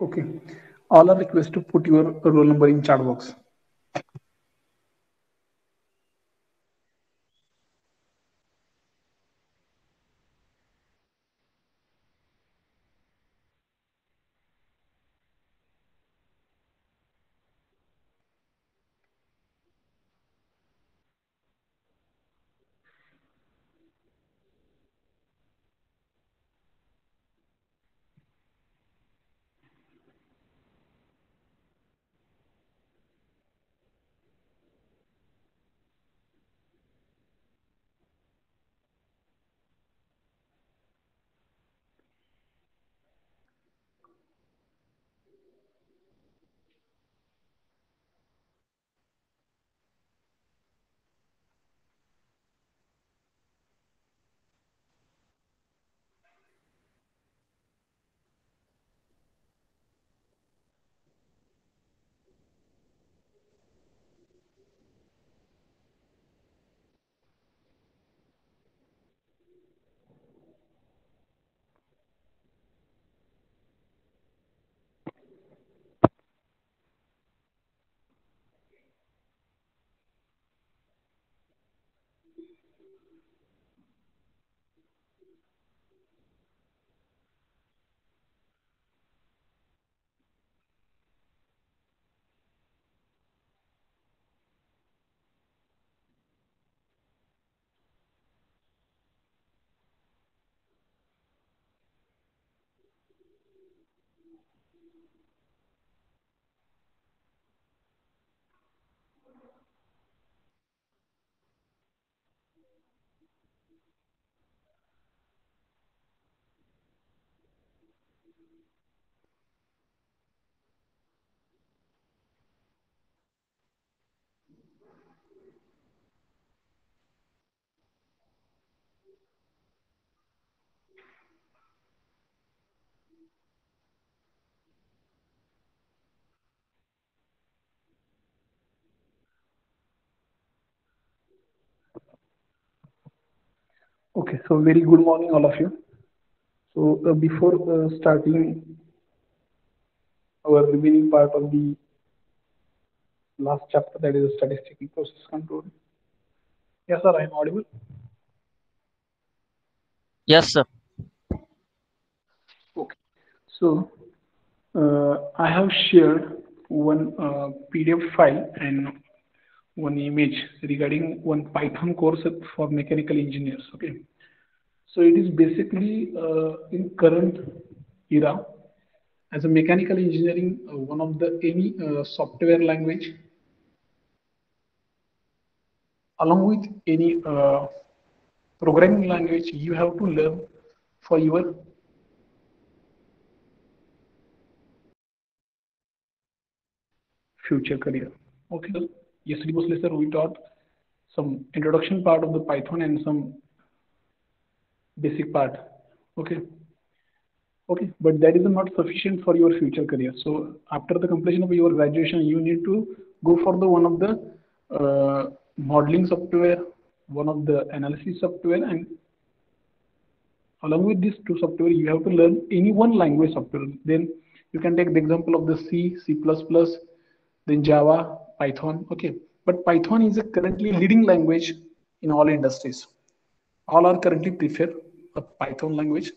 Okay. All are request to put your roll number in chat box. Okay, so very good morning, all of you. So before starting our remaining part of the last chapter, that is statistical process control. Yes, sir, I am audible. Yes, sir. Okay. So I have shared one PDF file and one image regarding one Python course for mechanical engineers. Okay. So it is basically in current era as a mechanical engineering, one of the any software language along with any programming language you have to learn for your future career. Okay. Yesterday was lesson we taught some introduction part of the Python and some basic part. Okay. Okay, but that is not sufficient for your future career. So after the completion of your graduation, you need to go for the one of the modeling software, one of the analysis software, and along with these two software, you have to learn any one language software. Then you can take the example of the C, C++, then Java, Python. Okay, but Python is a currently leading language in all industries. All are currently prefer a Python language.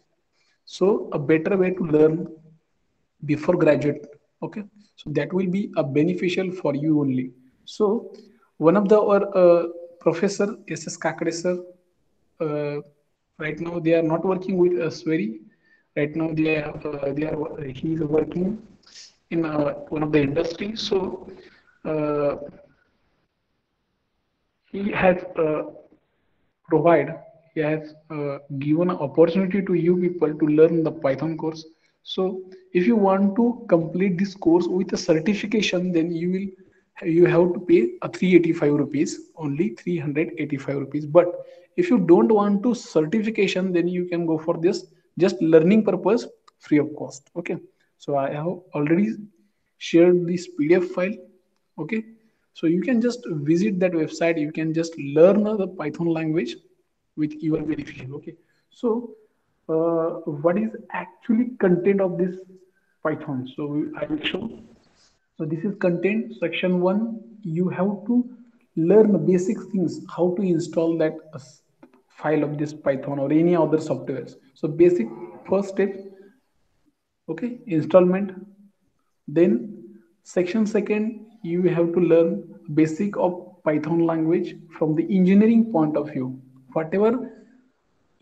So a better way to learn before graduate. Okay, so that will be a beneficial for you only. So one of the our professor SS Kakade sir, uh, right now they are not working with us very. Right now he is working in one of the industries. So uh, he has provide he has given an opportunity to you people to learn the Python course. So if you want to complete this course with a certification, then you have to pay a 385 rupees, only 385 rupees. But if you don't want to certification, then you can go for this just learning purpose, free of cost. Okay, so I have already shared this PDF file. Okay, so you can just visit that website, you can just learn the Python language with your beneficial. Okay, so what is actually content of this Python. So I will show. So this is content section 1. You have to learn basic things, how to install that file of this Python or any other softwares. So basic first step, okay, installment. Then section second, you have to learn basic of Python language from the engineering point of view. Whatever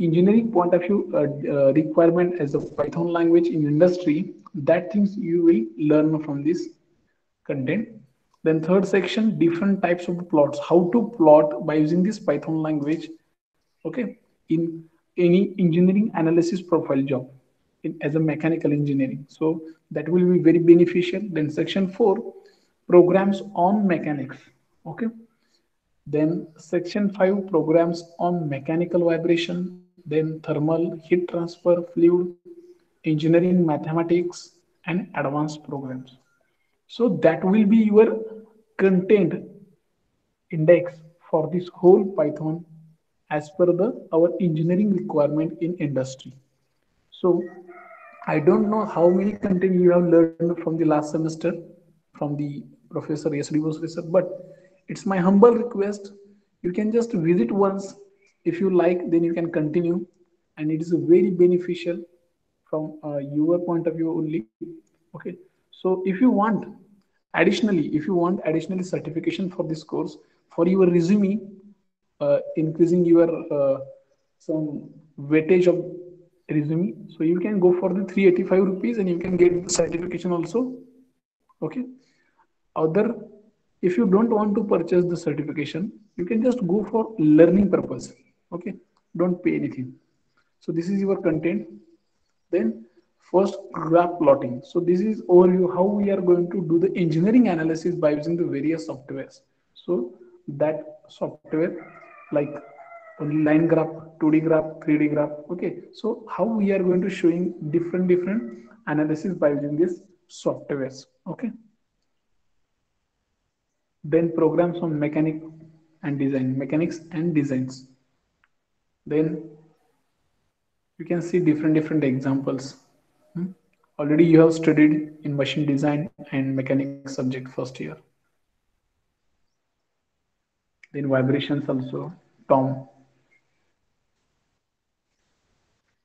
engineering point of view requirement as a Python language in industry, that things you will learn from this content. Then third section, different types of plots, how to plot by using this Python language, okay, in any engineering analysis profile job as a mechanical engineering. So that will be very beneficial. Then section 4, programs on mechanics, okay. Then section 5, programs on mechanical vibration, then thermal, heat transfer, fluid, engineering, mathematics, and advanced programs. So that will be your content index for this whole Python as per the our engineering requirement in industry. So I don't know how many content you have learned from the last semester from the Professor S.D. Bosle sir, but it's my humble request. You can just visit once. If you like, then you can continue, and it is very beneficial from your point of view only. Okay. So if you want, additionally, if you want additionally certification for this course for your resume, increasing your some weightage of resume, so you can go for the 385 rupees and you can get the certification also. Okay. Other, if you don't want to purchase the certification, you can just go for learning purpose. Okay, don't pay anything. So this is your content. Then first, graph plotting. So this is overview how we are going to do the engineering analysis by using the various softwares. So that software like line graph, 2D graph, 3D graph. Okay, so how we are going to showing different analysis by using these softwares. Okay. Then programs on mechanics and designs. Then you can see different examples. Hmm? Already you have studied in machine design and mechanics subject first year. Then vibrations also, Tom.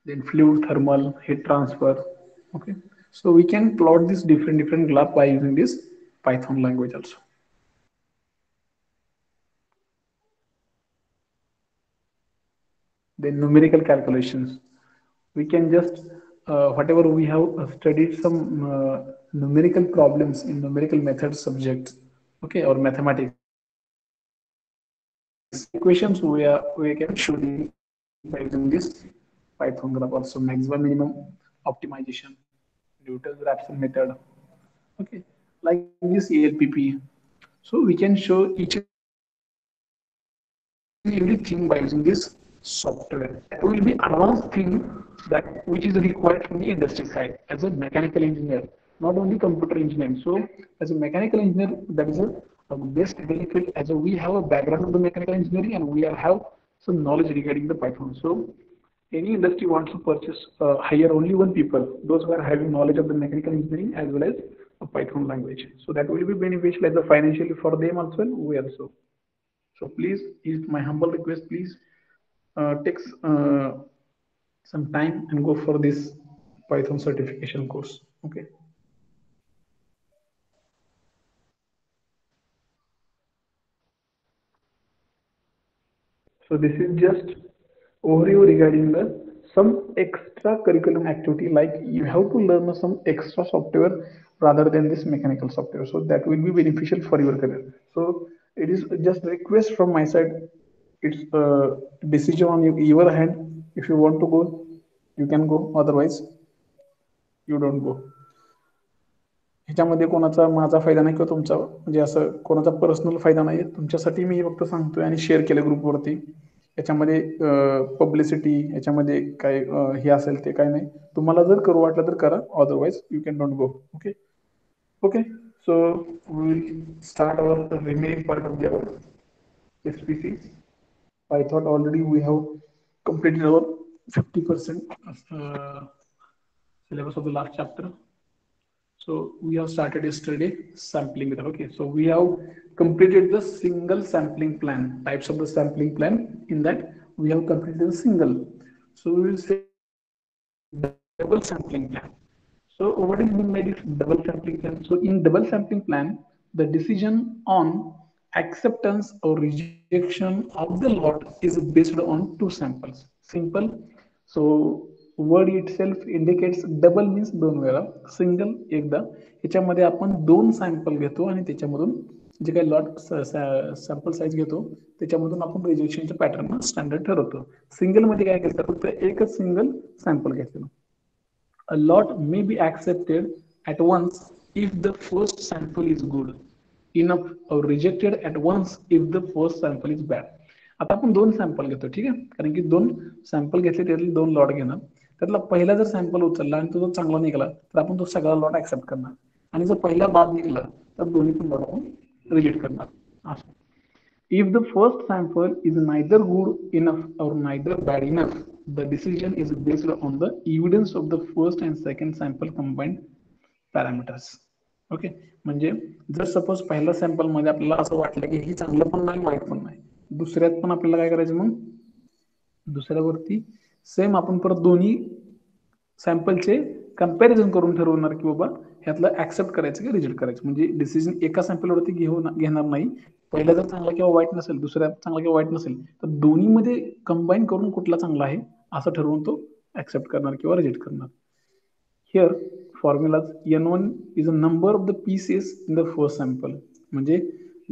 Then fluid, thermal, heat transfer. Okay. So we can plot this different graph by using this Python language also. Then numerical calculations. We can just whatever we have studied some numerical problems in numerical methods subject, okay, or mathematics equations we can show by using this Python graph. Also maximum minimum optimization, Newton's Raphson method, okay, like this ELPP. So we can show each and everything by using this software. That will be advanced thing that which is required from the industry side as a mechanical engineer, not only computer engineering. So as a mechanical engineer, that is a best benefit as a, we have a background of the mechanical engineering and we are have some knowledge regarding the Python. So any industry wants to purchase hire only one people, those who are having knowledge of the mechanical engineering as well as a Python language. So that will be beneficial as a financially for them also and we also. So please, is my humble request, please take some time and go for this Python certification course. Okay. So this is just overview regarding the some extra curriculum activity, like you have to learn some extra software rather than this mechanical software. So that will be beneficial for your career. So it is just a request from my side. It's a decision on your hand. If you want to go, you can go. Otherwise, you don't go. ह्याच्यामध्ये कोणाचा माझा फायदा नाही किंवा तुमचा म्हणजे असं कोणाचा पर्सनल फायदा नाही. तुमच्यासाठी मी फक्त सांगतोय आणि शेअर केलं ग्रुपवरती. याच्यामध्ये पब्लिसिटी याच्यामध्ये काय हे असेल ते काय नाही. तुम्हाला जर करू वाटलं तर करा, otherwise you can don't go. Okay. Okay. So we start our remaining part of the SPC. I thought already we have completed our 50% syllabus of the last chapter. So we have started yesterday sampling method. Okay, so we have completed the single sampling plan. Types of the sampling plan. In that we have completed the single. So we will say double sampling plan. So what is mean by this double sampling plan? So in double sampling plan, the decision on acceptance or rejection of the lot is based on two samples. Simple. So word itself indicates double means दोन वेळा, single एकदा. ह्याच्यामध्ये आपण दोन sample घेतो आणि त्याच्यामधून जे काही लॉट सॅम्पल साईज घेतो त्याच्यामधून आपण रिजेक्शनच्या पॅटर्न स्टँडर्ड ठरवतो. सिंगल मध्ये काय केलं फक्त एकच सिंगल सॅम्पल घेतलेलं. A lot may be accepted at once if the first sample is good enough or rejected at once if the first sample is bad. आता आपण दोन सॅम्पल घेतो, ठीक आहे, कारण की दोन सॅम्पल घेतले त्यातले दोन लॉट घेणार. त्यातला पहिला जर सॅम्पल उचलला आणि तो जर चांगला निघाला तर आपण तो सगळा लॉट ऍक्सेप्ट करणार, आणि जर पहिला बाद निघाला तर दोन्ही पण लॉट आपण रिजेक्ट करणार. असं. If the first sample is neither good enough or neither bad enough, the decision is based on the evidence of the first and second sample combined parameters. Okay, म्हणजे जर सपोज पहिल्या sample मध्ये आपल्याला असं वाटलं की ही चांगलं पण नाही वाईट पण नाही, दुसऱ्यात पण आपल्याला काय करायचं, मग दुसऱ्यावरती सेम आपण परत दोन्ही सॅम्पलचे कंपॅरिझन करून ठरवणार की बाबा ह्यातलं ऍक्सेप्ट करायचं की रिजेक्ट करायचं. म्हणजे डिसिजन एका सॅम्पलवरती घेणार नाही. पहिला जर चांगला किंवा वाईट नसेल, दुसऱ्या चांगला किंवा वाईट नसेल, तर दोन्हीमध्ये कंबाईन करून कुठला चांगला आहे असं ठरवून तो ऍक्सेप्ट करणार किंवा रिजेक्ट करणार. Here formula N1 is a number of the pieces in the first sample. म्हणजे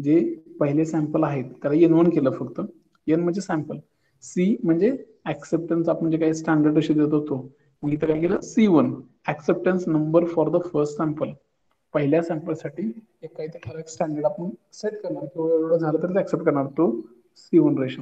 जे पहिले सॅम्पल आहेत त्याला N1 केलं फक्त. N म्हणजे सॅम्पल, C म्हणजे ऍक्सेप्टन्स, आपण जे काही स्टँडर्ड असे देतो तो. मग इथं काय केलं C1 acceptance number for the first sample. पहिल्या सॅम्पलसाठी एक काहीतरी ठराविक स्टँडर्ड आपण सेट करणार किंवा एवढं झालं तर ऍक्सेप्ट करणार, तो C1 ratio.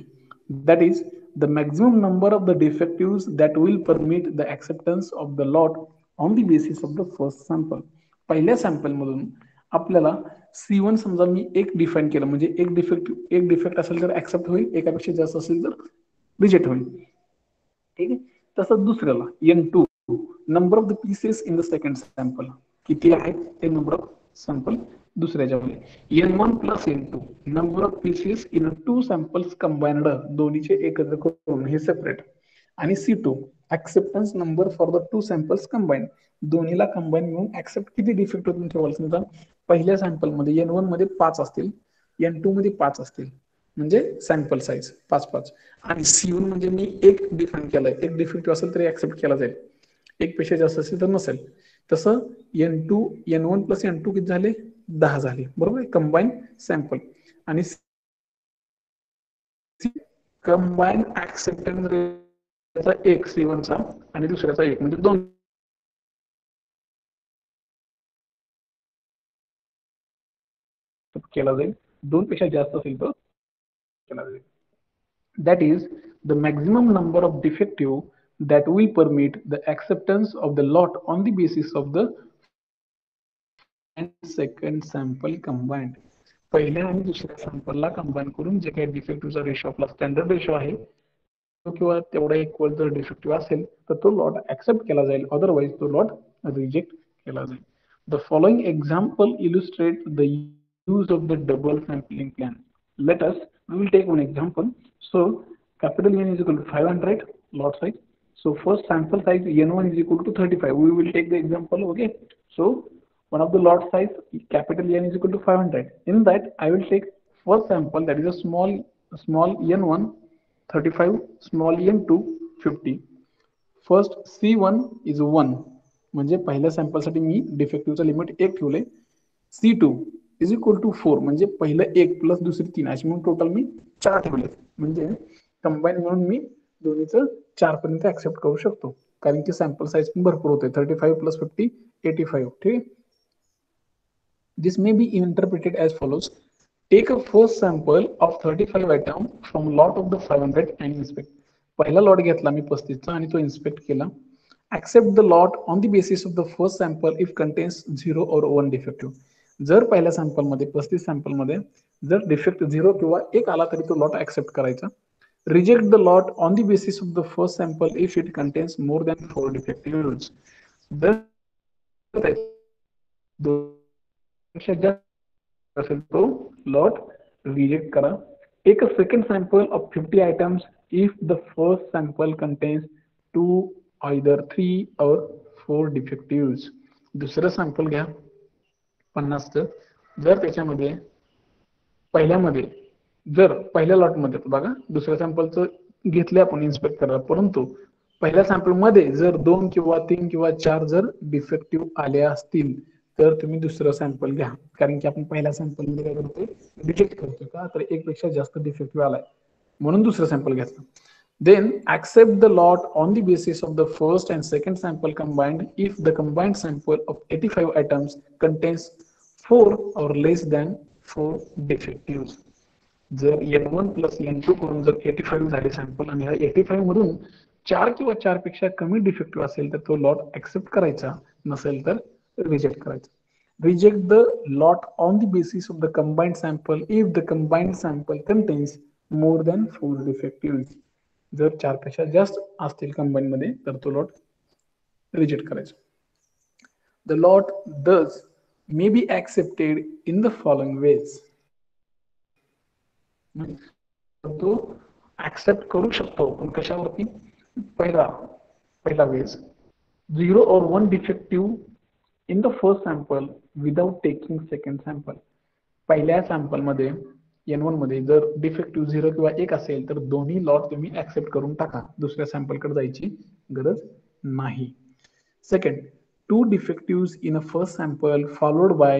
That is the maximum number of the defectives that will permit the acceptance of the lot on the basis of the first sample. पहिल्या सॅम्पल मधून आपल्याला C1 समजा मी एक डिफाईन केलं, म्हणजे एक डिफेक्ट असेल तर ऍक्सेप्ट होईल, एकापेक्षा जास्त असेल तर रिजेक्ट होईल. ठीक आहे. तसंच दुसऱ्याला N2 number of the pieces in the second sample, किती आहेत ते नंबर ऑफ सॅम्पल दुसऱ्याच्या मध्ये. N1 plus N2 number of pieces in two samples combined, दोन्हीचे एकत्र करून हे सेपरेट. आणि C2 acceptance number for the two samples combined, दोन्हीला कंबाईन मिळून ऍक्सेप्ट किती डिफेक्ट होतील ठेवाल. समजा पहिल्या सॅम्पल मध्ये N1 मध्ये 5 असतील, N2 मध्ये 5 असतील, म्हणजे सॅम्पल साईज 5-5. आणि C1 म्हणजे मी एक डिफाईन केलाय, एक डिफेक्टिव्ह असेल तरी ऍक्सेप्ट केला जाईल, एक पेक्षा जास्त असेल तर नसेल. तसं N1 प्लस N2 किती झाले, 10 झाले, बरोबर आहे, कंबाईन सॅम्पल. आणि कंबाईन ऍक्सेप्टन्स एक C1 चा आणि दुसऱ्याचा एक, म्हणजे 2 केला जाईल. 2 पेक्षा जास्त असेल तर केला जाईल. That is the maximum number of defective that will permit the acceptance of the lot on the basis of the and second sample combined. पहिल्या आणि दुसऱ्या सॅम्पलला कंबाईन करून जे काही डिफेक्टिव्हचा रेशो आपला स्टँडर्ड रेशो आहे किंवा तेवढा इक्वल जर डिफेक्टिव्ह असेल तर तो लॉट ऍक्सेप्ट केला जाईल, अदरवाइज तो लॉट रिजेक्ट केला जाईल. The following example illustrate the use of the double sampling plan. We will take one example. So capital N is equal to 500 lot size. So first sample size N1 is equal to 35. We will take the example. Okay. So one of the lot size capital N is equal to 500. In that I will take first sample, that is a small N1 35, small N2 50. First C1 is 1. म्हणजे पहिल्या sample साठी मी डिफेक्टिव्हचं limit 1 ठेवले. C2 is equal to 4, म्हणजे पहिलं 1 plus दुसरी 3, अशी म्हणून total मी 4 ठेवले. म्हणजे कंबाईन म्हणून मी दोन्हीचं 4 पर्यंत ऍक्सेप्ट करू शकतो, कारण की सॅम्पल साईज पण भरपूर होते. 35 प्लस 50 85. ठीक. This may be interpreted as follows. Take a first sample of 35 item from lot of the 500 and inspect. पहिला लॉट घेतला मी 35चा आणि तो इन्स्पेक्ट केला. Accept the lot on the basis of the first sample if contains 0 or 1 defective. जर पहिल्या sample मध्ये 35 sample मध्ये जर डिफेक्ट 0 किंवा 1 आला तरी तो लॉट ऍक्सेप्ट करायचा. Reject the lot on the basis of the first sample if it contains more than 4 defective. जर दोनपेक्षा जास्त असेल तो लॉट रिजेक्ट करा. Take a second sample of 50 items if the first sample contains 2, either 3 or 4 defectives. दुसरं sample घ्या 50चं. जर त्याच्यामध्ये पहिल्यामध्ये जर पहिल्या लॉटमध्ये बघा दुसऱ्या सॅम्पलचं घेतले आपण इन्स्पेक्ट करायला, परंतु पहिल्या सॅम्पल मध्ये जर 2 किंवा 3 किंवा 4 जर डिफेक्टिव्ह आले असतील तर तुम्ही दुसरं सॅम्पल घ्या. कारण की आपण पहिल्या सॅम्पल मध्ये काय करतोय रिजेक्ट करतोय का तर एक पेक्षा जास्त डिफेक्टिव्ह आलाय म्हणून दुसरं सॅम्पल घेतलं. Then accept the lot on the basis of the first and second sample combined if the combined sample of 85 items contains 4 or less than 4 defectives. जर N1 प्लस N2 करून जर 85 झाले सॅम्पल आणि ह्या 85 मधून 4 किंवा 4 पेक्षा कमी डिफेक्टिव्ह असेल तर तो लॉट ऍक्सेप्ट करायचा, नसेल तर रिजेक्ट करायचा. Reject the lot on the basis of the combined sample if the combined sample contains more than 4 defectives. जर 4 पेक्षा जास्त असतील कंबाईन मध्ये तर तो लॉट रिजेक्ट करायचा. The lot thus may be accepted in the following ways. तो accept करू शकतो पण कशावरती? पहिला veg 0 or 1 defective in the first sample without taking second sample. पहिल्या सॅम्पल मध्ये N1 मध्ये जर डिफेक्टिव्ह 0 किंवा 1 असेल तर दोन्ही लॉट तुम्ही ऍक्सेप्ट करून टाका, दुसऱ्या सॅम्पल कडे जायची गरज नाही. Second, 2 defectives in a first sample followed by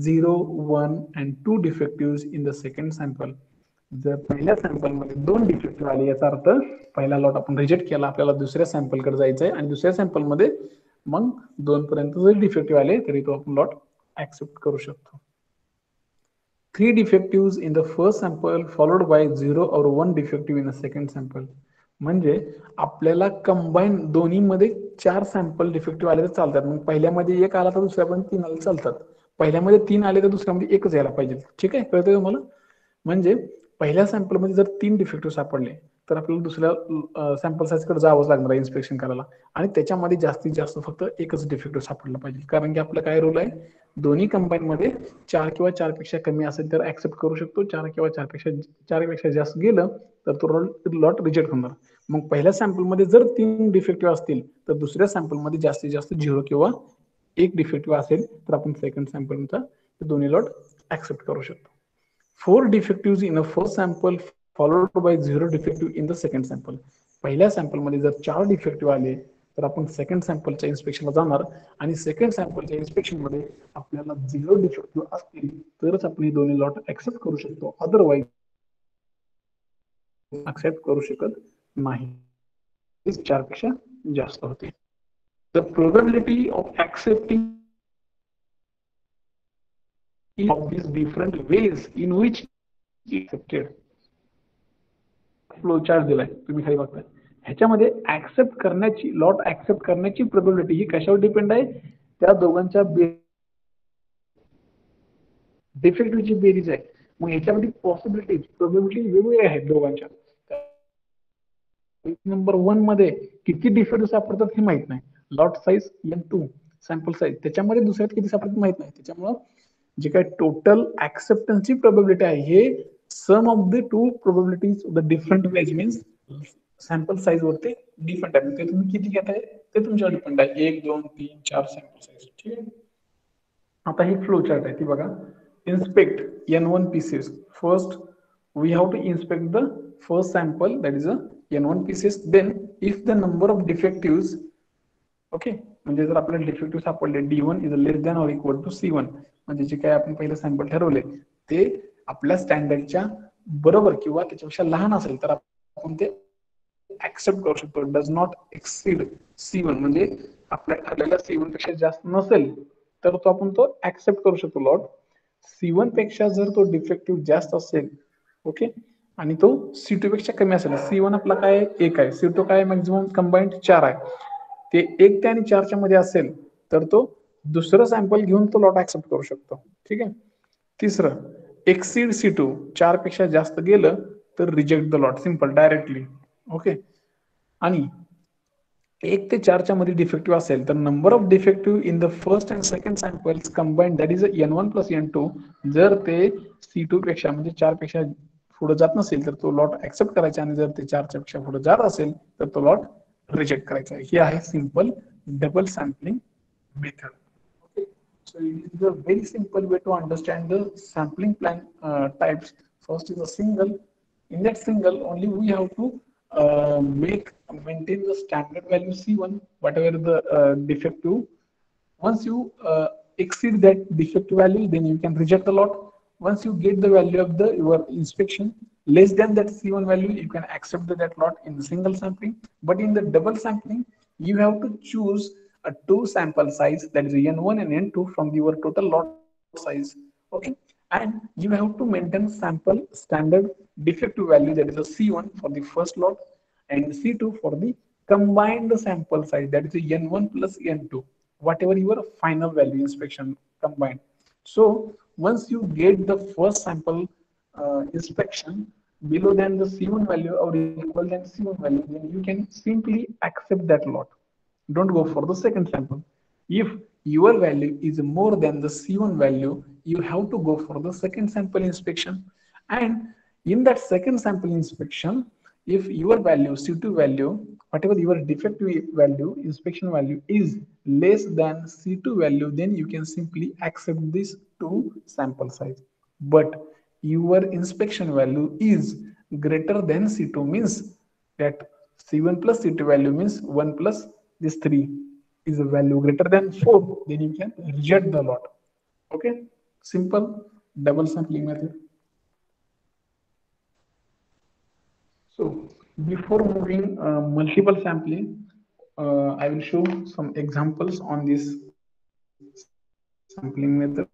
0, 1 and 2 defectives in the second sample. जर पहिल्या सॅम्पल मध्ये 2 डिफेक्टिव्ह आले याचा अर्थ पहिला लॉट आपण रिजेक्ट केला, आपल्याला दुसऱ्या सॅम्पल कडे जायचंय आणि दुसऱ्या सॅम्पल मध्ये मग 2 पर्यंत जरी डिफेक्टिव्ह आले तरी तो आपण लॉट ऍक्सेप्ट करू शकतो. 3 defectives in the first sample followed by 0 or 1 defective in the second sample. म्हणजे आपल्याला कंबाईन दोन्ही मध्ये 4 सॅम्पल डिफेक्टिव्ह आले तर चालतात. मग पहिल्यामध्ये 1 आला तर दुसऱ्यामध्ये 3 आले चालतात. पहिल्यामध्ये 3 आले तर दुसऱ्यामध्ये 1च यायला पाहिजे. ठीक आहे, कळतंय तुम्हाला? म्हणजे पहिल्या सॅम्पल मध्ये जर 3 डिफेक्टिव्ह सापडले तर आपल्याला दुसऱ्या सॅम्पल साईज कडे जावंच लागणार आहे इन्स्पेक्शन करायला आणि त्याच्यामध्ये जास्तीत जास्त फक्त एकच डिफेक्टिव्ह सापडला पाहिजे. कारण की आपला काय रूल आहे, दोन्ही कंबाईन मध्ये 4 किंवा 4 पेक्षा कमी असेल तर ऍक्सेप्ट करू शकतो, 4 किंवा 4 पेक्षा जास्त गेलं तर तो लॉट रिजेक्ट होणार. मग पहिल्या सॅम्पल मध्ये जर 3 डिफेक्टिव्ह असतील तर दुसऱ्या सॅम्पल मध्ये जास्तीत जास्त 0 किंवा 1 डिफेक्टिव्ह असेल तर आपण सेकंड सॅम्पलचा दोन्ही लॉट ऍक्सेप्ट करू शकतो. 4 defectives in a first sample followed by 0 defective in the second sample. पहिल्या सॅम्पल मध्ये जर 4 डिफेक्टिव्ह आले तर आपण सेकंड सॅम्पलच्या इन्स्पेक्शनला जाणार आणि सेकंड सॅम्पलच्या इन्स्पेक्शन मध्ये आपल्याला 0 डिफेक्टिव्ह असतील तरच आपण हे दोन्ही लॉट ऍक्सेप्ट करू शकतो, अदरवाईज ऍक्सेप्ट करू शकत नाही. 4 पेक्षा जास्त होते. The probability of accepting of these different ways in which accepted. Flow chart दिलाय तुम्ही खाली बघताय, ह्याच्यामध्ये ऍक्सेप्ट करण्याची लॉट ऍक्सेप्ट करण्याची प्रोबॅबिलिटी ही कशावर डिपेंड आहे? त्या दोघांच्या डिफेक्टिव्हची बेरीज आहे. मग ह्याच्यामध्ये पॉसिबिलिटी प्रोबॅबिलिटी वेगवेगळ्या आहेत दोघांच्या. नंबर 1 मध्ये किती डिफेक्टिव्ह सापडतात हे माहित नाही, lot size N2 sample size त्याच्यामध्ये दुसऱ्यात किती सापडतात माहित नाही. त्याच्यामुळे जे काय टोटल ऍक्सेप्टन्सची प्रोबॅबिलिटी आहे हे sum of the two probabilities the different ways means sample size वरती डिपेंड आहे. ते तुम्ही किती घेताय ते तुमच्यावर डिपेंड आहे, 1, 2, 3, 4 सॅम्पल साईज. ठीक आहे, आता ही फ्लो चार्ट आहे ती बघा. Inspect N1 pieces. First we have to inspect the first sample, that is a N1 pieces. Then if the number of defectives, okay, म्हणजे जर आपल्याला डिफेक्टिव्ह सापडले D1 is less than or equal to C1 म्हणजे जे काय आपण पहिलं sample ठरवले ते आपल्या स्टँडर्डच्या बरोबर किंवा त्याच्यापेक्षा लहान असेल तर आपण ते ऍक्सेप्ट करू शकतो. डज नॉट एक्सीड C1 म्हणजे आपल्या ठरलेल्या C1 पेक्षा जास्त नसेल तर तो आपण तो ऍक्सेप्ट करू शकतो लॉट. C1 पेक्षा जर तो डिफेक्टिव्ह जास्त असेल, ओके, आणि तो C2 पेक्षा कमी असेल, C1 आपला काय 1 आहे, C2 काय मॅक्झिमम कंबाईंड 4 आहे, ते 1 ते आणि 4च्या मध्ये असेल तर तो दुसरं सॅम्पल घेऊन तो लॉट ऍक्सेप्ट करू शकतो. ठीक आहे. तिसरं, एक्सीड C2 4 पेक्षा जास्त गेलं तर reject the lot, simple directly. Okay, आणि 1 ते 4च्या मध्ये डिफेक्टिव्ह असेल तर number of defective in the first and second samples combine that is N1 plus N2. जर ते C2 पेक्षा म्हणजे 4 पेक्षा पुढे जात नसेल तर तो लॉट ऍक्सेप्ट करायचा आणि जर ते 4च्या पेक्षा पुढे जात असेल तर तो लॉट रिजेक्ट करायचा. ही आहे simple double sampling method. Okay, so it is a very simple way to understand the sampling plan types. First is a single. In that single, only we have to maintain the standard value C1, whatever the defective. Once you exceed that defective value, then you can reject the lot. Once you get the value of the your inspection less than that C1 value, you can accept that lot in the single sampling. But in the double sampling, you have to choose a two sample size, that is N1 and N2 from your total lot size. Okay, and you have to maintain sample standard defective value, that is a C1 for the first lot and C2 for the combined sample size, that is N1 plus N2, whatever your final value inspection combined. So once you get the first sample inspection below than the C1 value or equal than C1 value, then you can simply accept that lot. Don't go for the second sample. If your value is more than the C1 value, you have to go for the second sample inspection. And in that second sample inspection, if your value, C2 value, whatever your defective value, inspection value is less than C2 value, then you can simply accept this two sample size. But your inspection value is greater than C2, means that C1 plus C2 value means 1 plus this 3 is a value greater than 4, then you can reject the lot. Okay, simple double sampling method. So before moving multiple sampling, I will show some examples on this sampling method.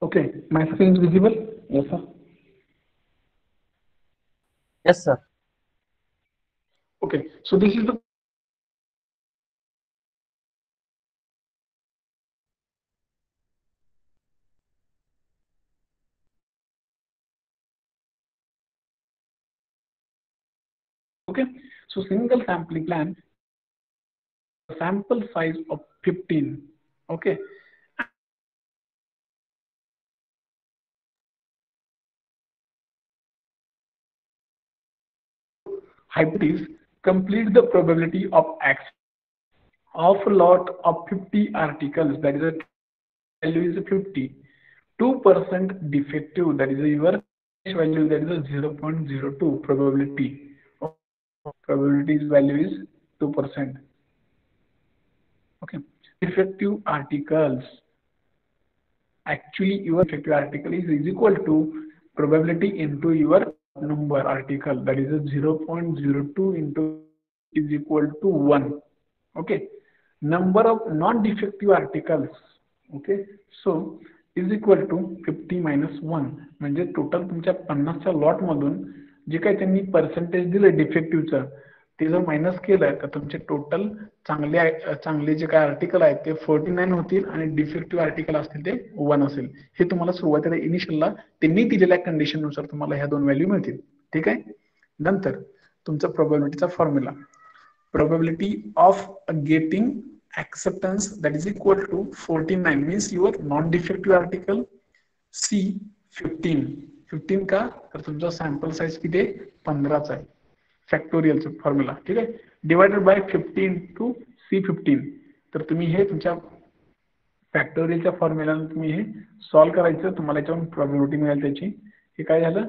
Okay, my screen is visible? Yes, sir. Yes, sir. Okay, so this is the okay. So single sampling plan, sample size of 15. Okay, hypothesis complete the probability of X of a lot of 50 articles, that is a value is 50. 2% defective, that is your value, that is a 0.02 probability. Probability value is 2%. Okay. Defective articles. Actually, your defective article is equal to probability into your number article, that is a 0.02 into is equal to 1. Okay, number of non-defective articles, okay, so is equal to 50 minus 1, म्हणजे total तुमच्या 50च्या lot मधून जे काही त्यांनी percentage दिलं डिफेक्टिव्हचं ते जर minus केलं तर तुमचे टोटल चांगले जे काय आर्टिकल आहेत ते 49 होतील आणि डिफेक्टिव्ह आर्टिकल असतील ते 1 असेल. हे तुम्हाला सुरुवातीला इनिशियलला त्यांनी दिलेल्या कंडिशननुसार तुम्हाला ह्या दोन व्हॅल्यू मिळतील. ठीक आहे. नंतर तुमचा प्रोबॅबिलिटीचा formula, probability of getting acceptance, that is equal to 49 means your non-defective article C 15 का तर तुमचा सॅम्पल साईज किती आहे 15चा आहे. फॅक्टोरियलचा फॉर्म्युला. ठीक आहे. Divided by 50 into C15. तर तुम्ही हे तुमच्या फॅक्टोरियलच्या फॉर्म्युलाने तुम्ही हे सॉल्व्ह करायचं, तुम्हाला याच्यावरून प्रोबॅबिलिटी मिळेल त्याची. हे काय झालं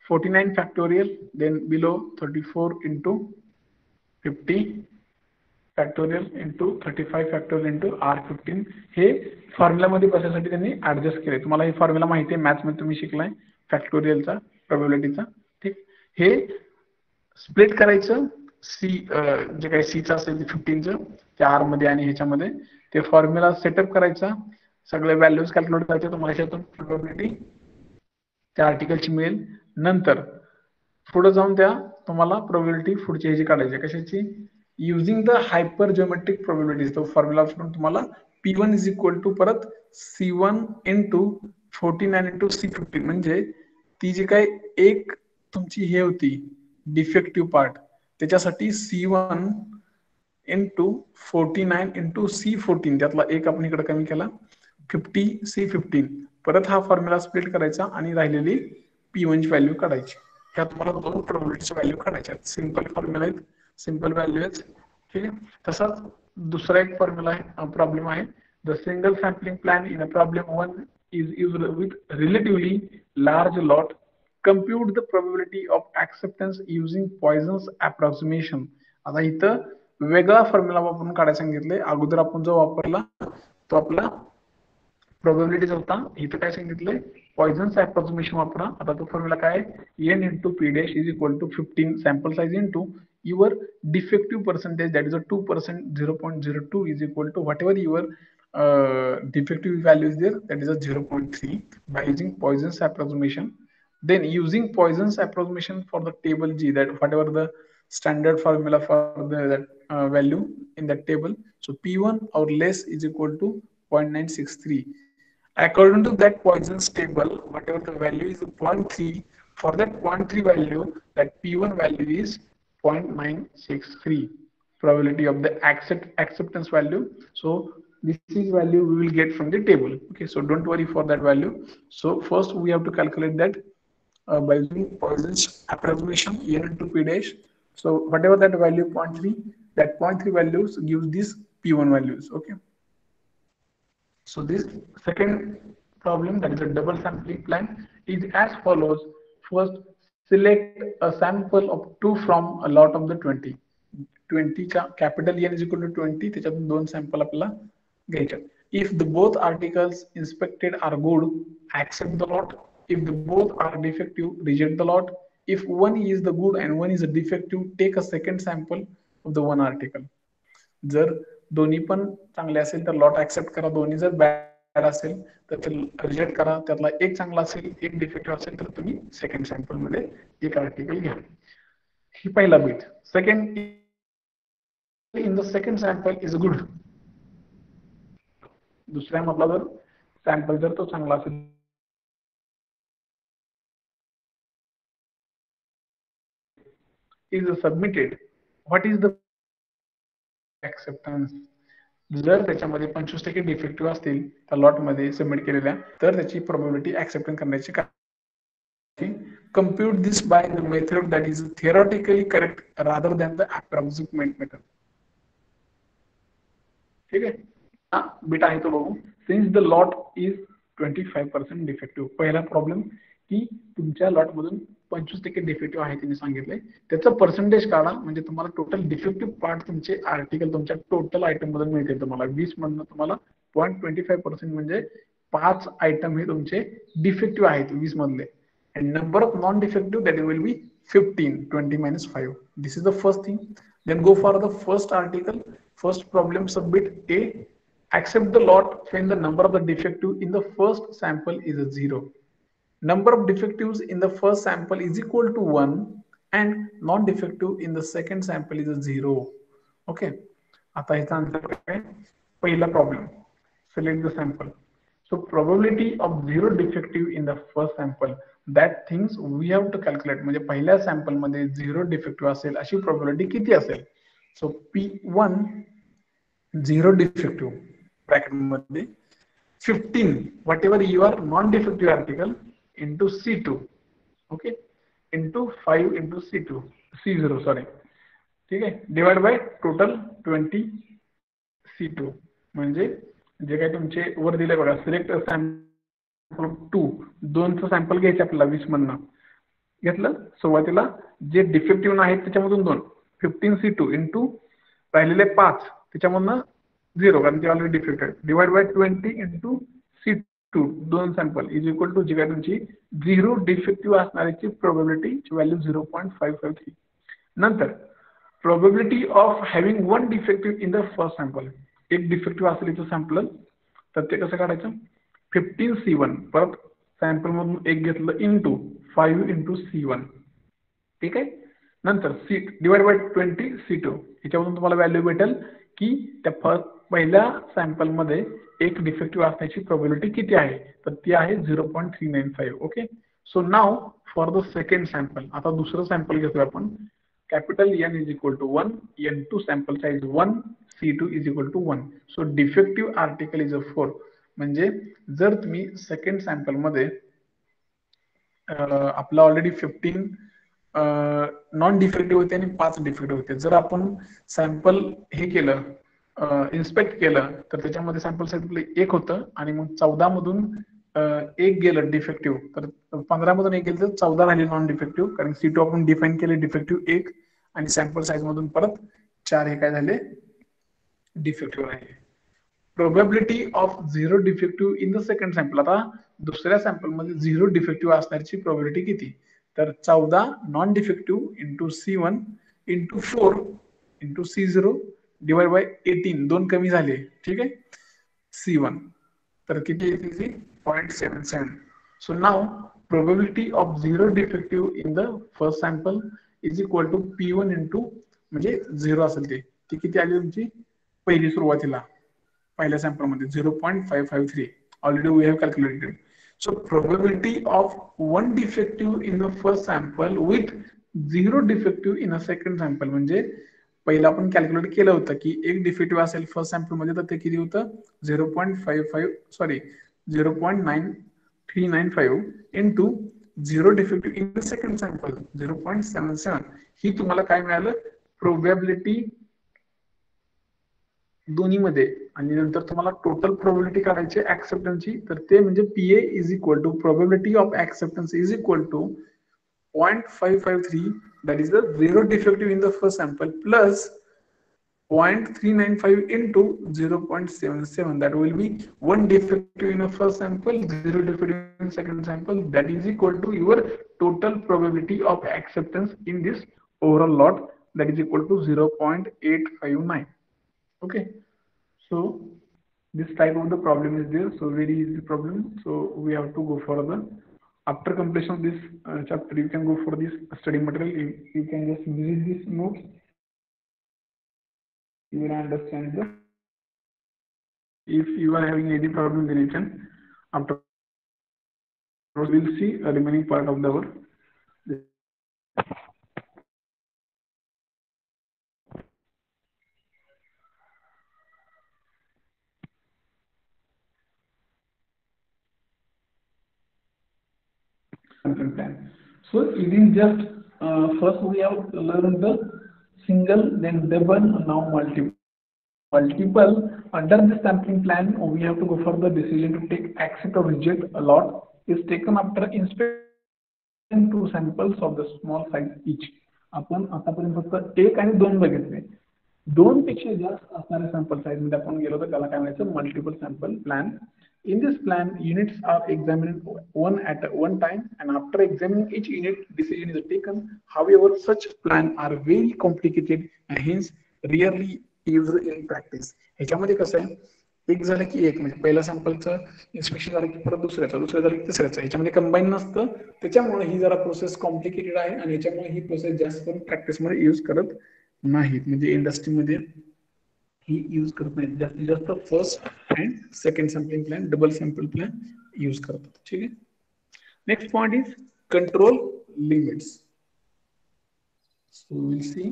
49 factorial, then below 34 into 50 factorial into 35 फॅक्टोरियल इंटू R15. हे फॉर्म्युलामध्ये बसण्यासाठी त्यांनी ऍडजस्ट केले. तुम्हाला हे फॉर्म्युला माहिती आहे, मॅथ्समध्ये तुम्ही शिकलाय फॅक्टोरियलचा, प्रोबॅबिलिटीचा. ठीक, हे स्प्लिट करायचं सी जे काही सीचं असेल 15चं त्या आर मध्ये आणि ह्याच्यामध्ये ते फॉर्म्युला सेटअप करायचा, सगळे व्हॅल्यूज कॅल्क्युलेट करायचे, तुम्हाला ह्याच्यातून प्रोबॅबिलिटी त्या आर्टिकलची मिळेल. नंतर पुढे जाऊन त्या तुम्हाला प्रोबॅबिलिटी पुढची ह्याची काढायची, कशाची, युजिंग द हायपर जिओमेट्रिक प्रोबॅबिलिटीज. तो फॉर्म्युला वापरून तुम्हाला P1 इज इक्वल टू परत C1 इंटू 49 इंटू C15, म्हणजे ती जी काय एक तुमची हे होती डिफेक्टिव्ह पार्ट त्याच्यासाठी C1 इंटू 49 इंटू C14, त्यातला एक आपण इकडे कमी केला 50 C15. परत हा फॉर्म्युला स्प्लिट करायचा आणि राहिलेली P1 ची व्हॅल्यू काढायची. ह्या तुम्हाला दोन प्रोबॅबिलिटीची व्हॅल्यू काढायच्या. सिंपल फॉर्म्युला आहेत, सिंपल व्हॅल्यू आहेत. ठीक आहे. तसाच दुसरा एक फॉर्म्युला आहे, प्रॉब्लेम आहे. The single sampling plan in a problem 1 is used with relatively large lot. Compute the probability of acceptance using पॉइझन्स approximation. आता इथं वेगळा फॉर्म्युला वापरून काढायला सांगितले. अगोदर आपण जो वापरला तो आपला प्रोबॅबिलिटीज होता. इथं काय सांगितलंय, पॉइझन्स अप्रॉक्सिमेशन वापरा. आता तो फॉर्म्युला काय, n into P dash is equal to 15 sample size into your defective percentage, that is a 2%, 0.02 is equal to whatever your defective value is there, that is a 0.3, by using Poisson's approximation. Then using Poisson's approximation for the table G, that whatever the standard formula for the that value in that table, so P1 or less is equal to 0.963. According to that Poisson's table, whatever the value is 0.3, for that 0.3 value, that P1 value is 0.963, probability of the acceptance value. So this is value we will get from the table. Okay, so don't worry for that value. So first we have to calculate that by using Poisson's approximation n into p dash. So whatever that value 0.3, that 0.3 values gives this P1 values. Okay, so this second problem, that is a double sampling plan, is as follows. First, select a sample of 2 from a lot of the 20. 20 चा capital N is equal to 20, त्याच्यातून दोन sample आपल्याला घ्यायचे. If the both articles inspected are good, accept the lot. If the both are defective, reject the lot. If one is the good and one is a defective, take a second sample of the one article. जर दोन्ही पण चांगले असेल तर lot accept करा, दोन्ही जर bad असेल तर ते रिजेक्ट करा, त्यातला एक चांगला असेल एक डिफेक्टिव्ह असेल तर तुम्ही सेकंड सॅम्पल मध्ये एक आर्टिकल घ्या. ही पहिला बीट. Second, in the second sample is good. दुसऱ्या मधला जर सॅम्पल जर तो चांगला असेल is submitted, what is the acceptance. जर त्याच्यामध्ये 25% डिफेक्टिव्ह असतील त्या लॉट मध्ये सबमिट केलेल्या तर त्याची प्रोबॅबिलिटी ऍक्सेप्टन्स करण्याची काय. Compute this by the method that is theoretically correct rather than the approximate method. ठीक आहे, हा बीट आहे तो बघू. Since the lot is 25% defective. पहिला प्रॉब्लेम की तुमच्या लॉट मधून 25% डिफेक्टिव्ह आहे त्यांनी सांगितले, त्याचं पर्सेंटेज काढा, म्हणजे तुम्हाला टोटल डिफेक्टिव्ह पार्ट तुमचे आर्टिकल तुमच्या टोटल आयटम मधून मिळतील. तुम्हाला 20 मधून तुम्हाला 0.25% म्हणजे 5 आयटम हे तुमचे डिफेक्टिव्ह आहेत 20 मधले. and number of non-defective, that will be 15, 20 minus 5. This is the first thing. Then go for the first article. First problem, submit A. Accept the lot when the number of the defective in the first sample is a 0. Number of defectives in the first sample is equal to 1 and non-defective in the second sample is a 0. Okay. आता ह्याचा answer काय? पहिला problem, select the sample. So probability of 0 defective in the first sample, that things we have to calculate. म्हणजे पहिल्या sample मध्ये 0 defective असेल अशी probability किती असेल. सो P1 0 डिफेक्टिव्ह ब्रॅकेट मध्ये 15 whatever your non-defective article into C2, okay, into 5 into C2 C0 sorry, ठीक आहे, डिवाइड बाय टोटल 20 C2 म्हणजे जे काही तुमचे वर दिले बघा, सिलेक्ट सॅम्पल 2, 2चं सॅम्पल घ्यायचे आपल्याला 20 मधनं. घेतलं. सुरुवातीला जे डिफेक्टिव्ह आहेत त्याच्यामधून 2, 15C2 इंटू राहिलेले 5 त्याच्यामधनं 0 कारण ते ऑलरेडी डिफेक्ट आहे, divide by 20 into C2 2 sample is equal to जी काय तुमची 0 डिफेक्टिव्ह असणाऱ्याची प्रोबॅबिलिटीची व्हॅल्यू 0.553. नंतर probability of having 1 defective in the first sample, एक डिफेक्टिव्ह असेल इथं सॅम्पल, तर ते कसं काढायचं, 15C1 परत सॅम्पल मधून एक घेतलं इंटू 5 इंटू C1. ठीक आहे. नंतर सी डिवाइड बाय 20C2 ह्याच्यामधून तुम्हाला व्हॅल्यू भेटेल की त्या पहिल्या सॅम्पलमध्ये एक डिफेक्टिव्ह असण्याची प्रोबॅबिलिटी किती आहे, तर ती आहे 0.395. Okay. So now for the second sample, आता दुसरं सॅम्पल घेतोय आपण. Capital N is equal to 1, N2 sample size 1, C2 is equal to 1. So defective article is a 4. म्हणजे जर तुम्ही सेकंड सॅम्पल मध्ये आपलं ऑलरेडी 15 नॉन डिफेक्टिव्ह होते आणि 5 डिफेक्टिव्ह होते. जर आपण सॅम्पल हे केलं, इन्स्पेक्ट केलं, तर त्याच्यामध्ये सॅम्पल साईज 1 होतं आणि मग 14 मधून एक गेलं डिफेक्टिव्ह, तर 15 मधून एक गेलं तर 14 राहिले नॉन डिफेक्टिव्ह, कारण C2 आपण डिफाईन केले डिफेक्टिव्ह 1 आणि सॅम्पल साईज मधून परत 4 हे काय झाले डिफेक्टिव्ह राहिले. Probability of 0 defective in the second sample, आता दुसऱ्या सॅम्पल मध्ये 0 डिफेक्टिव्ह असण्याची प्रोबॅबिलिटी किती, तर 14 non defective into C1 into 4 into C0 divide by 18, 2 कमी झाले. ठीक आहे. C1 तर किती येते, 0.77. So now probability of 0 defective in the first sample is equal to P1 into म्हणजे 0 असेल ते किती आली तुमची पहिली सुरुवातीला पहिल्या सॅम्पल मध्ये 0.553. Already we have calculated. So probability of 1 defective in the first sample with 0 defective in a second sample, म्हणजे पहिला आपण कॅल्क्युलेट केलं होतं की एक डिफेक्टिव्ह असेल फर्स्ट सॅम्पल मध्ये, तर ते किती होतं 0.9395 into 0 defective in the second sample 0.77. ही तुम्हाला काय मिळालं, प्रोबॅबिलिटी दोन्ही मध्ये. आणि नंतर तुम्हाला टोटल प्रोबॅबिलिटी काढायची ऍक्सेप्टन्सची, तर ते म्हणजे PA is equal to probability of acceptance is equal to 0.553, that is the 0 defective in the first sample plus 0.395 into 0.77, that will be 1 defective in the first sample, 0 defective in second sample, that is equal to your total probability of acceptance in this overall lot, that is equal to 0.859. Okay, so this type of the problem is there, so very easy problem. So we have to go further. After completion of this chapter, you can go for this study material. You can just visit this notes. You will understand the. If you are having any problem, then you can after we'll see a remaining part of the our. Plan. So it is just first we have learned the single, then double, now multiple. Under the sampling plan, we have to go for the decision to take accept or reject a lot is taken after inspection 2 samples of the small size each. आपण आतापर्यंत फक्त 1 आणि 2 बघितले. 2 पेक्षा जास्त असणाऱ्या sample size मध्ये आपण गेलो तर त्याला काय म्हणायचं, multiple sample plan. In this plan, units are examined one at one time, and after examining each unit, decision is taken. However, such plan are very complicated and hence rarely used in practice. ह्याच्यामध्ये कसं आहे, एक झालं की एक, म्हणजे पहिल्या सॅम्पलचं inspection झालं की परत दुसरं झालं की तिसऱ्याचं, ह्याच्यामध्ये कंबाईन नसतं. त्याच्यामुळे ही जरा प्रोसेस कॉम्प्लिकेटेड आहे आणि ह्याच्यामुळे ही प्रोसेस जास्त करून प्रॅक्टिसमध्ये यूज करत नाहीत, म्हणजे इंडस्ट्रीमध्ये ही यूज करत नाहीत. जास्तीत जास्त first and second sampling plan, double sample plan use करतात. ठीक आहे. Next point is control limits. So will see.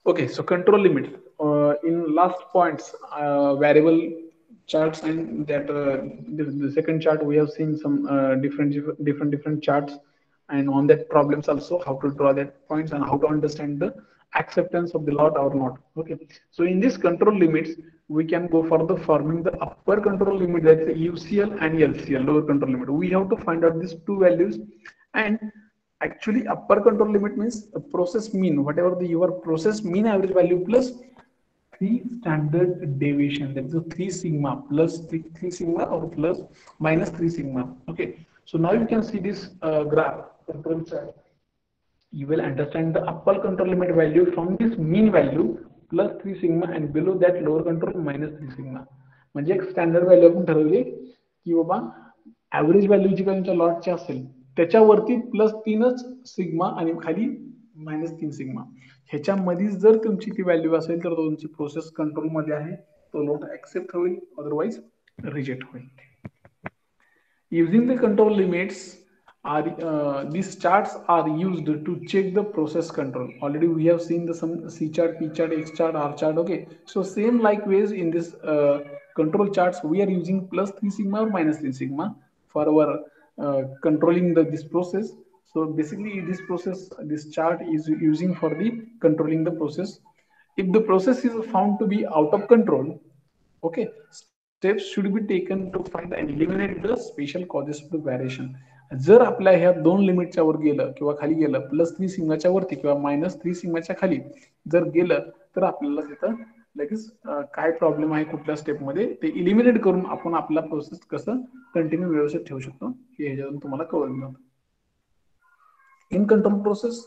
Okay, so control limits. In last points, variable charts, and that the second chart we have seen some different charts and on that problems also how to draw that points and how to understand the acceptance of the lot or not. Okay, so in this control limits we can go for the forming the upper control limit, that's UCL and LCL, lower control limit. We have to find out these two values, and actually upper control limit means a process mean, whatever the your process mean average value plus 3 standard deviation, that is a 3 sigma plus 3 sigma or plus minus 3 sigma. Okay, so now you can see this graph control chart. You will understand the upper control limit value from this mean value plus 3 sigma and below that lower control minus 3 sigma. म्हणजे एक standard value आपण ठरवली की बाबा average value जी काही तुमच्या लॉटची असेल त्याच्यावरती plus 3च sigma आणि खाली -3 सिग्मा, ह्याच्यामध्ये जर तुमची ती व्हॅल्यू असेल तर तुमची प्रोसेस कंट्रोल मध्ये आहे, तो लोट ऍक्सेप्ट होईल, अदरवाइज रिजेक्ट होईल. Using the control limits are these charts are used to check the process control. Already we have seen the some C chart, P chart, X chart, R chart. Okay, so same likewise in this control charts we are using plus 3 sigma or minus 3 sigma for our controlling this process. So basically this process, this chart is using for the controlling the process. If the process is found to be out of control, okay, steps should be taken to find and eliminate the special causes of the variation. जर आपल्या ह्या दोन लिमिटच्या वर गेलं किंवा खाली गेलं, plus 3 सिग्माच्या वरती किंवा मायनस 3 सिग्माच्या खाली जर गेलं तर आपल्याला तिथं लगेच काय प्रॉब्लेम आहे कुठल्या स्टेप मध्ये ते इलिमिनेट करून आपण आपला प्रोसेस कसं कंटिन्यू व्यवस्थित ठेवू शकतो हे ह्याच्यातून तुम्हाला कळून जातं. In control process,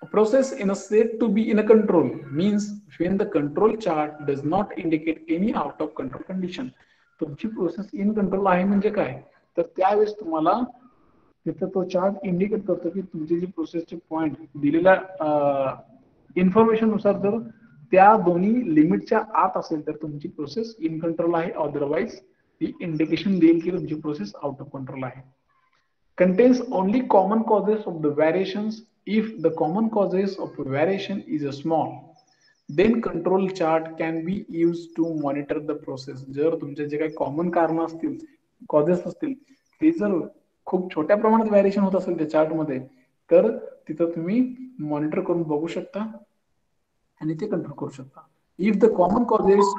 a process in a state to be in a control means when the control chart does not indicate any out of control condition. तुमची प्रोसेस इन कंट्रोल आहे म्हणजे काय, तर त्यावेळेस तुम्हाला तिथं तो चार्ट इंडिकेट करतो की तुमची जी प्रोसेसचे पॉइंट दिलेल्या इन्फॉर्मेशन नुसार जर त्या दोन्ही लिमिटच्या आत असेल तर तुमची प्रोसेस इन कंट्रोल आहे, अदरवाइज ती इंडिकेशन देईल की तुमची प्रोसेस आउट ऑफ कंट्रोल आहे. Contains only common causes of the variations. If the common causes of variation is a small, then control chart can be used to monitor the process. जर तुमचे जे काही common कारण असतील, causes असतील, ते जर खूप छोट्या प्रमाणात व्हेरिएशन होत असेल त्या चार्ट मध्ये, तर तिथं तुम्ही मॉनिटर करून बघू शकता आणि ते कंट्रोल करू शकता. If the common causes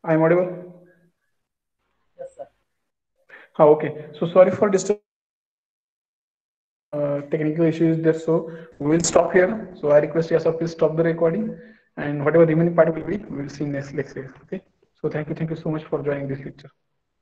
I am audible? Yes, sir. Okay. So sorry for disturbing. Technical issues there, so we will stop here. So I request yourself please stop the recording, and whatever remaining part will be, we will see next lecture. Okay. So thank you so much for joining this lecture.